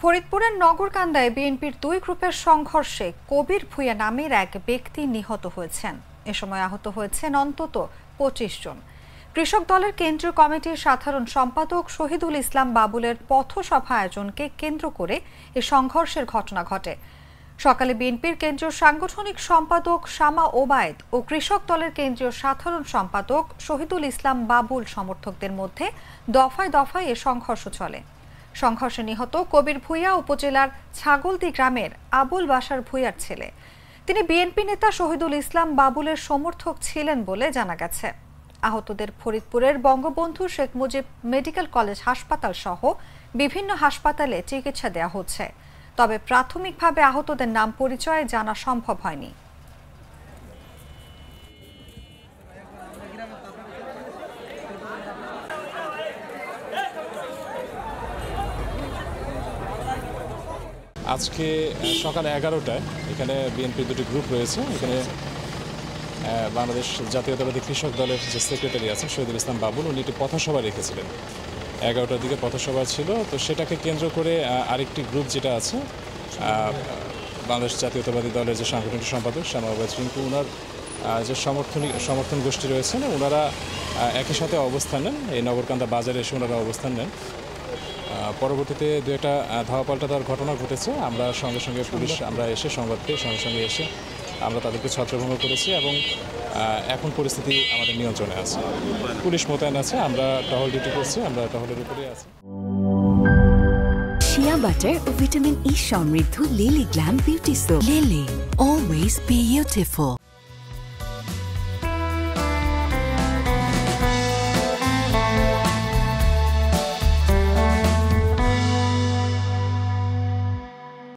ফরিদপুরের নগরকান্দায় বিএনপির দুই গ্রুপের সংঘর্ষে কবির ভূঁইয়া নামের এক ব্যক্তি নিহত হয়েছেন। এ সময় আহত হয়েছেন অন্তত ২৫ জন। কৃষক দলের কেন্দ্রীয় কমিটির সাধারণ সম্পাদক শহীদুল ইসলাম বাবুলের পথসভা আয়োজনকে কেন্দ্র করে এ সংঘর্ষের ঘটনা ঘটে। সকালে বিএনপির কেন্দ্রীয় সাংগঠনিক সম্পাদক শামা ওবায়েদ ও কৃষক দলের কেন্দ্রীয় সাধারণ সম্পাদক শহীদুল ইসলাম বাবুল সমর্থকদের মধ্যে দফায় দফায় এ সংঘর্ষ চলে। সংঘর্ষে নিহত কবির ভূঁইয়া উপজেলার ছাগলদি গ্রামের আবুল বাশার ভূঁইয়ার ছেলে। তিনি বিএনপি নেতা শহীদুল ইসলাম বাবুলের সমর্থক ছিলেন বলে জানা গেছে। আহতদের ফরিদপুরের বঙ্গবন্ধু শেখ মুজিব মেডিকেল কলেজ হাসপাতাল সহ বিভিন্ন হাসপাতালে চিকিৎসা দেওয়া হচ্ছে। তবে প্রাথমিকভাবে আহতদের নাম পরিচয় জানা সম্ভব হয়নি। আজকে সকাল 11টায় এখানে বিএনপির দুটি গ্রুপ রয়েছে। এখানে বাংলাদেশ জাতীয়তাবাদী কৃষক দলের যে সেক্রেটারি আছেন শহীদুল ইসলাম বাবুল, উনি একটি পথসভা রেখেছিলেন। 11টার দিকে পথসভা ছিল, তো সেটাকে কেন্দ্র করে আরেকটি গ্রুপ যেটা আছে বাংলাদেশ জাতীয়তাবাদী দলের যে সাংগঠনিক সম্পাদক শামা ওবায়েদ রিঙ্কু, ওনার যে সমর্থন গোষ্ঠী রয়েছেন, ওনারা একই সাথে অবস্থান নেন। এই নগরকান্দা বাজারে এসে ওনারা অবস্থান নেন। পরবর্তীতে দু একটা ধাওয়া পাল্টার ঘটনা ঘটেছে। আমরা সঙ্গে সঙ্গে পুলিশ আমরা এসে সংবাদ পেয়ে সঙ্গে সঙ্গে এসে আমরা তাদেরকে ছত্রভঙ্গ করেছি এবং এখন পরিস্থিতি আমাদের নিয়ন্ত্রণে আছে। পুলিশ মোতায়েন আছে, আমরা টহল ডিউটি করছি, আমরা টহলের উপরে আছি। শিয়া বাটার ও ভিটামিন ই সমৃদ্ধ lily glam beauty soap. Lily, always beautiful.